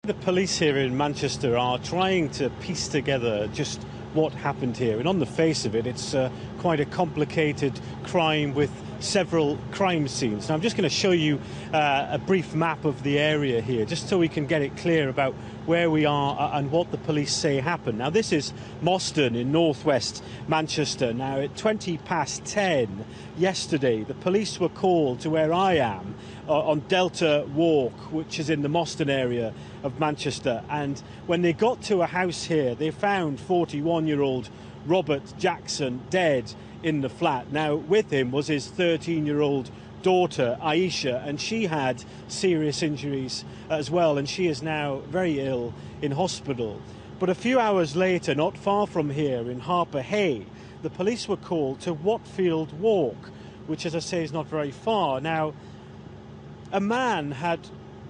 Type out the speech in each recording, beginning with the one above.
The police here in Manchester are trying to piece together just what happened here, and on the face of it, it's quite a complicated crime with several crime scenes. Now, I'm just going to show you a brief map of the area here, just so we can get it clear about where we are and what the police say happened. Now, this is Moston in northwest Manchester. Now, at 10:20 yesterday, the police were called to where I am on Delta Walk, which is in the Moston area of Manchester. And when they got to a house here, they found 41-year-old Robert Jackson dead in the flat. Now, with him was his 13-year-old daughter, Aisha, and she had serious injuries as well, and she is now very ill in hospital. But a few hours later, not far from here in Harper Hay, the police were called to Watfield Walk, which, as I say, is not very far. Now, a man had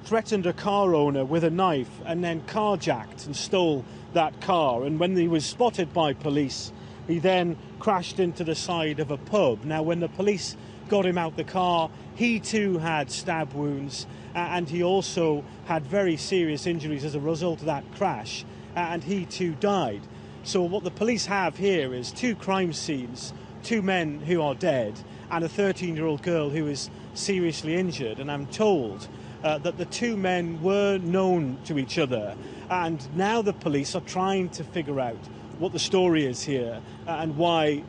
threatened a car owner with a knife and then carjacked and stole that car, and when he was spotted by police, he then crashed into the side of a pub. Now, when the police got him out the car, he too had stab wounds, and he also had very serious injuries as a result of that crash, and he too died. So what the police have here is two crime scenes, two men who are dead, and a 13-year-old girl who is seriously injured. And I'm told that the two men were known to each other, and now the police are trying to figure out what the story is here and why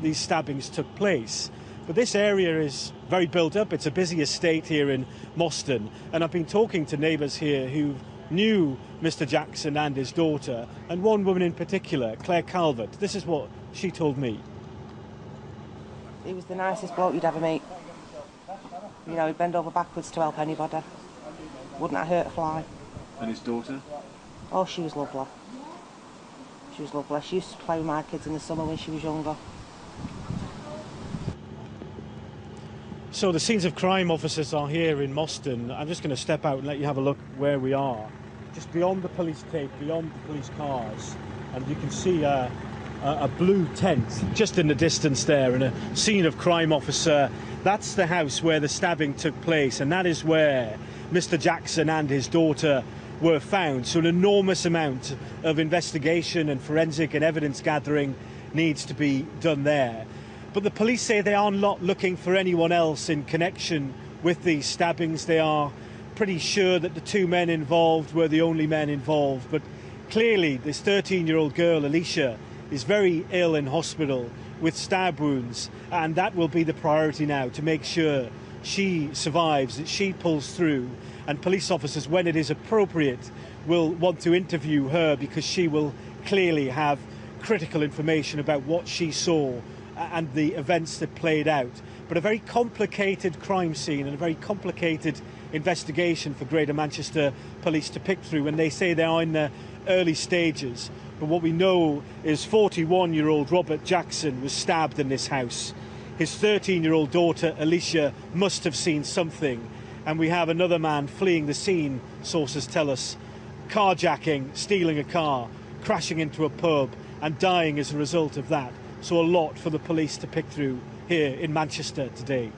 these stabbings took place. But this area is very built up. It's a busy estate here in Moston, and I've been talking to neighbours here who knew Mr. Jackson and his daughter, and one woman in particular, Claire Calvert. This is what she told me. He was the nicest bloke you'd ever meet. You know, he'd bend over backwards to help anybody. Wouldn't have hurt a fly. And his daughter? Oh, she was lovely. She was lovely. She used to play with my kids in the summer when she was younger. So the scenes of crime officers are here in Moston. I'm just going to step out and let you have a look where we are. Just beyond the police tape, beyond the police cars, and you can see a blue tent just in the distance there, and a scene of crime officer. That's the house where the stabbing took place, and that is where Mr. Jackson and his daughter were found. So an enormous amount of investigation and forensic and evidence gathering needs to be done there. But the police say they are not looking for anyone else in connection with these stabbings. They are pretty sure that the two men involved were the only men involved. But clearly this 13-year-old girl, Alicia, is very ill in hospital with stab wounds, and that will be the priority now, to make sure she survives, that she pulls through, and police officers, when it is appropriate, will want to interview her, because she will clearly have critical information about what she saw and the events that played out. But a very complicated crime scene and a very complicated investigation for Greater Manchester Police to pick through, and they say they are in the early stages. But what we know is 41-year-old Robert Jackson was stabbed in this house. His 13-year-old daughter, Alicia, must have seen something. And we have another man fleeing the scene, sources tell us, carjacking, stealing a car, crashing into a pub, and dying as a result of that. So a lot for the police to pick through here in Manchester today.